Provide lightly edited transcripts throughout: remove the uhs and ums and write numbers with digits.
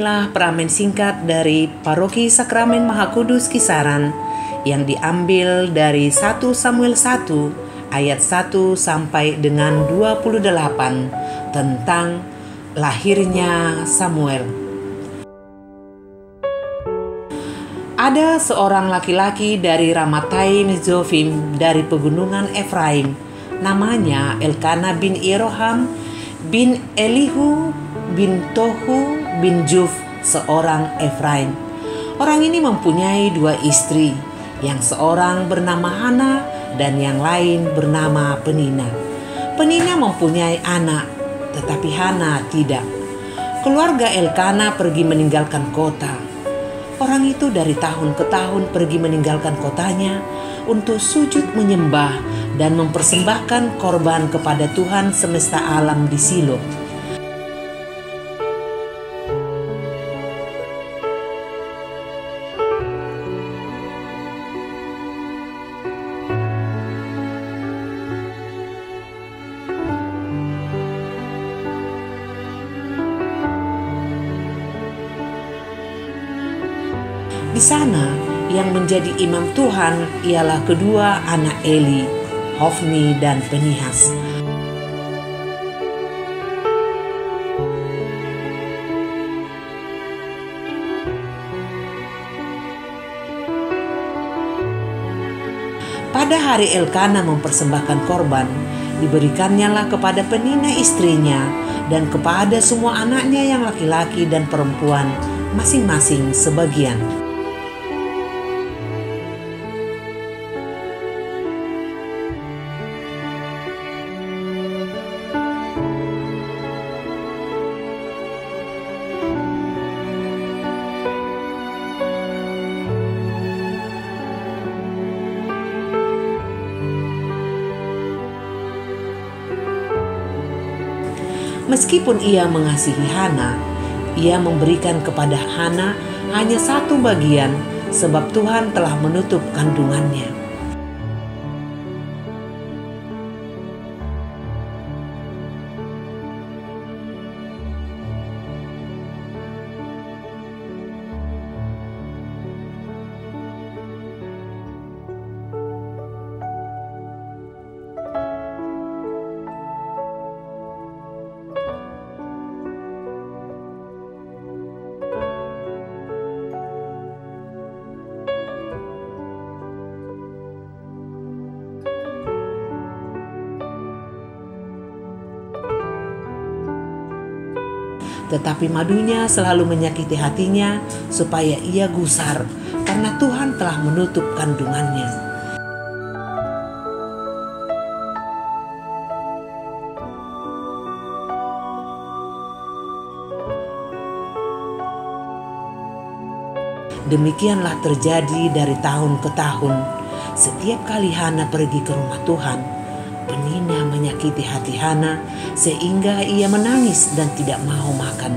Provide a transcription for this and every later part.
inilah peramen singkat dari Paroki Sakramen Maha Kudus Kisaran yang diambil dari 1 Samuel 1 ayat 1 sampai dengan 28 tentang lahirnya Samuel. Ada seorang laki-laki dari Ramatai Zofim dari pegunungan Efraim, namanya Elkana bin Yeroham bin Elihu bin Tohu bin Juf, seorang Efraim. Orang ini mempunyai 2 istri, yang seorang bernama Hana dan yang lain bernama Penina. Penina mempunyai anak, tetapi Hana tidak. Keluarga Elkana pergi meninggalkan kota. Orang itu dari tahun ke tahun pergi meninggalkan kotanya untuk sujud menyembah dan mempersembahkan korban kepada Tuhan semesta alam di Silo. Di sana yang menjadi imam Tuhan ialah kedua anak Eli, Hofni dan Pinehas. Pada hari Elkana mempersembahkan korban, diberikannya kepada Penina istrinya dan kepada semua anaknya yang laki-laki dan perempuan, masing-masing sebagian. Meskipun ia mengasihi Hana, ia memberikan kepada Hana hanya 1 bagian sebab Tuhan telah menutup kandungannya. Tetapi madunya selalu menyakiti hatinya supaya ia gusar karena Tuhan telah menutup kandungannya. Demikianlah terjadi dari tahun ke tahun. Setiap kali Hana pergi ke rumah Tuhan, Penina menyakiti hati Hana sehingga ia menangis dan tidak mau makan.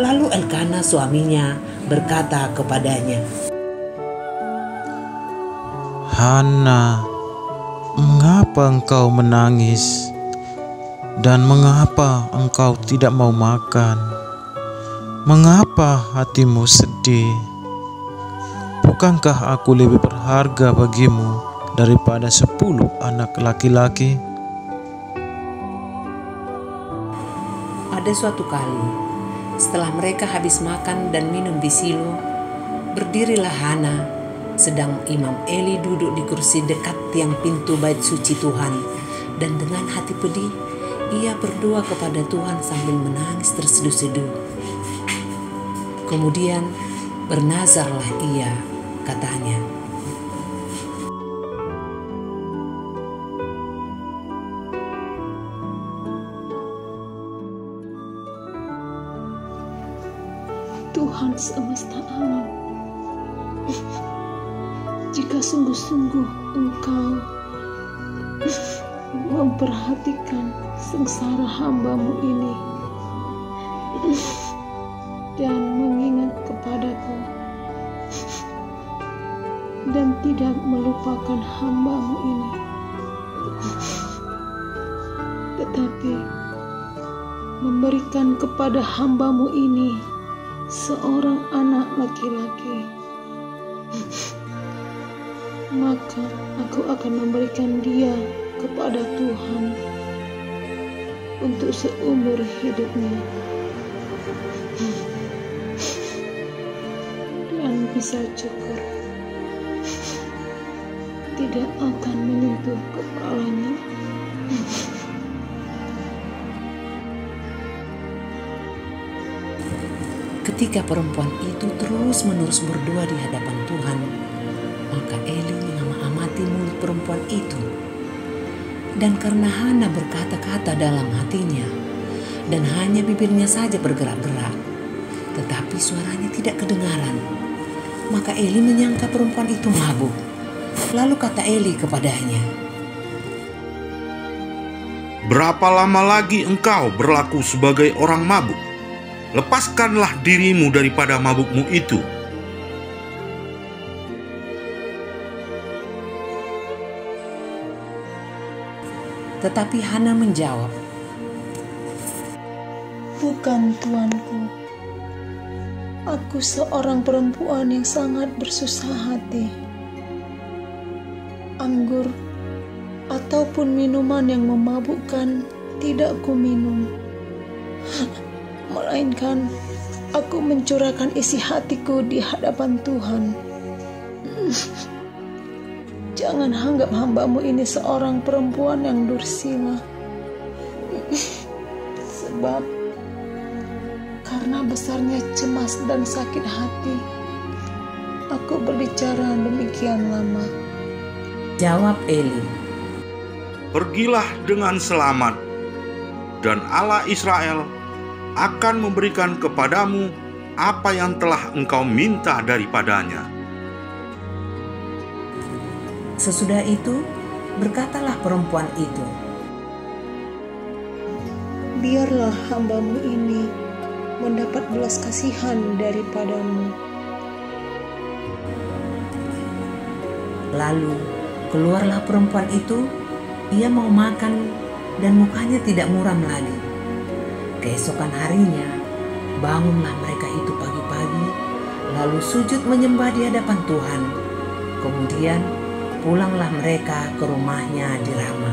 Lalu Elkana suaminya berkata kepadanya, "Hana, mengapa engkau menangis? Dan mengapa engkau tidak mau makan? Mengapa hatimu sedih? Bukankah aku lebih berharga bagimu daripada 10 anak laki-laki?" Pada suatu kali, setelah mereka habis makan dan minum di Silo, berdirilah Hana, sedang Imam Eli duduk di kursi dekat tiang pintu bait suci Tuhan, dan dengan hati pedih, ia berdoa kepada Tuhan sambil menangis terseduh-seduh. Kemudian bernazarlah ia, katanya, Tuhan semesta alam, jika sungguh-sungguh Engkau memperhatikan sengsara hamba-Mu ini dan mengingat kepadaku dan tidak melupakan hamba-Mu ini, tetapi memberikan kepada hamba-Mu ini seorang anak laki-laki, maka aku akan memberikan dia kepada Tuhan untuk seumur hidupnya, dan bisa cukur tidak akan menyentuh kepalanya. Ketika perempuan itu terus-menerus berdoa di hadapan Tuhan, maka Eli mengamati mulut perempuan itu. Dan karena Hana berkata-kata dalam hatinya, dan hanya bibirnya saja bergerak-gerak, tetapi suaranya tidak kedengaran, maka Eli menyangka perempuan itu mabuk. Lalu kata Eli kepadanya, "Berapa lama lagi engkau berlaku sebagai orang mabuk? Lepaskanlah dirimu daripada mabukmu itu." Tetapi Hana menjawab, "Bukan, Tuanku. Aku seorang perempuan yang sangat bersusah hati. Anggur ataupun minuman yang memabukkan tidak kuminum. Melainkan aku mencurahkan isi hatiku di hadapan Tuhan. Jangan anggap hamba-Mu ini seorang perempuan yang dursila. Sebab karena besarnya cemas dan sakit hati, aku berbicara demikian lama." Jawab Eli, "Pergilah dengan selamat, dan Allah Israel akan memberikan kepadamu apa yang telah engkau minta daripadanya." Sesudah itu berkatalah perempuan itu, "Biarlah hamba-Mu ini mendapat belas kasihan daripada-Mu." Lalu keluarlah perempuan itu, ia mau makan dan mukanya tidak muram lagi. Keesokan harinya, bangunlah mereka itu pagi-pagi, lalu sujud menyembah di hadapan Tuhan. Kemudian pulanglah mereka ke rumahnya di Rama.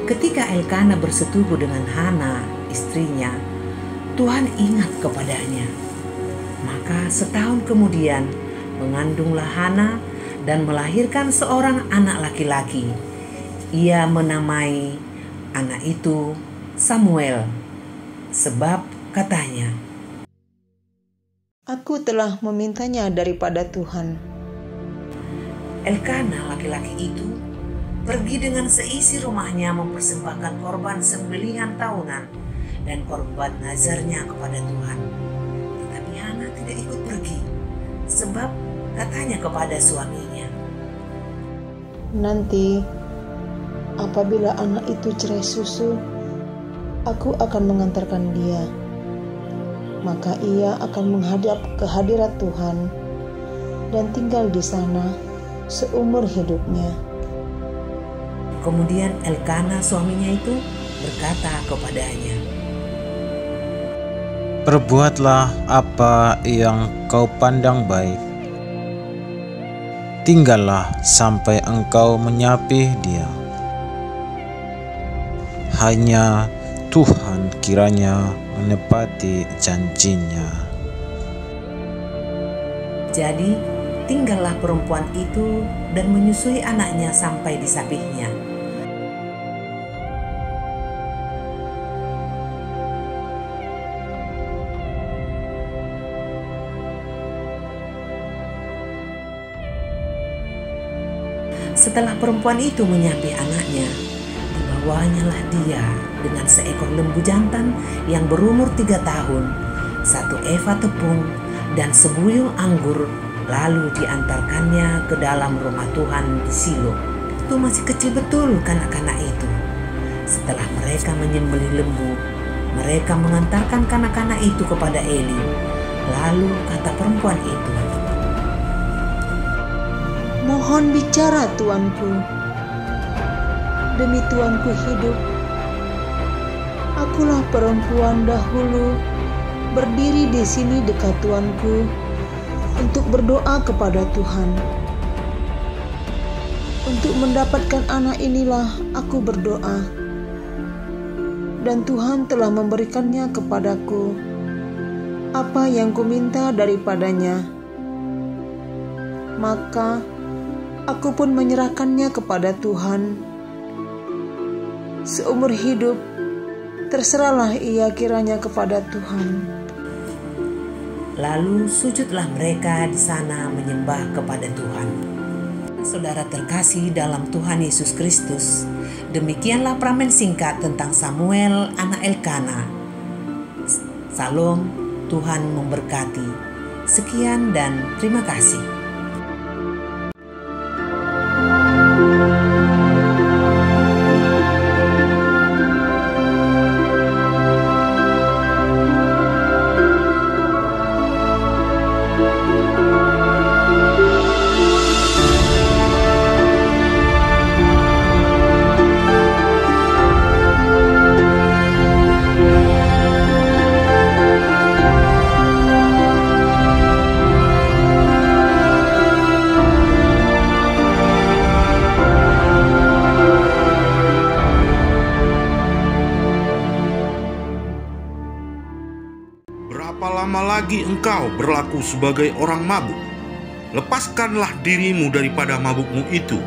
Ketika Elkana bersetubuh dengan Hana, istrinya, Tuhan ingat kepadanya. Maka setahun kemudian mengandunglah Hana dan melahirkan seorang anak laki-laki. Ia menamai anak itu Samuel, sebab katanya, "Aku telah memintanya daripada Tuhan." Elkana laki-laki itu pergi dengan seisi rumahnya mempersembahkan korban sembelihan tahunan dan korban nazarnya kepada Tuhan. Tetapi Hana tidak ikut pergi, sebab katanya kepada suaminya, "Nanti apabila anak itu cerai susu, aku akan mengantarkan dia. Maka ia akan menghadap ke hadirat Tuhan dan tinggal di sana seumur hidupnya." Kemudian Elkana suaminya itu berkata kepadanya, Perbuatlah apa yang kau pandang baik. Tinggallah sampai engkau menyapih dia. Hanya Tuhan kiranya menepati janjinya. Jadi tinggallah perempuan itu dan menyusui anaknya sampai disapihnya. Setelah perempuan itu menyapih anaknya, dibawanyalah dia dengan seekor lembu jantan yang berumur 3 tahun, 1 eva tepung, dan sebuyung anggur, lalu diantarkannya ke dalam rumah Tuhan di Silo. Itu masih kecil betul kanak-kanak itu. Setelah mereka menyembelih lembu, mereka mengantarkan kanak-kanak itu kepada Eli. Lalu kata perempuan itu, "Mohon bicara, tuanku. Demi tuanku hidup, akulah perempuan dahulu berdiri di sini dekat tuanku untuk berdoa kepada Tuhan. Untuk mendapatkan anak inilah aku berdoa, dan Tuhan telah memberikannya kepadaku apa yang kuminta daripadanya. Maka aku pun menyerahkannya kepada Tuhan. Seumur hidup terserahlah ia kiranya kepada Tuhan. Lalu sujudlah mereka di sana menyembah kepada Tuhan. Saudara terkasih dalam Tuhan Yesus Kristus, demikianlah pramen singkat tentang Samuel anak Elkana. Salam, Tuhan memberkati. Sekian dan terima kasih. Berapa lama lagi engkau berlaku sebagai orang mabuk? Lepaskanlah dirimu daripada mabukmu itu,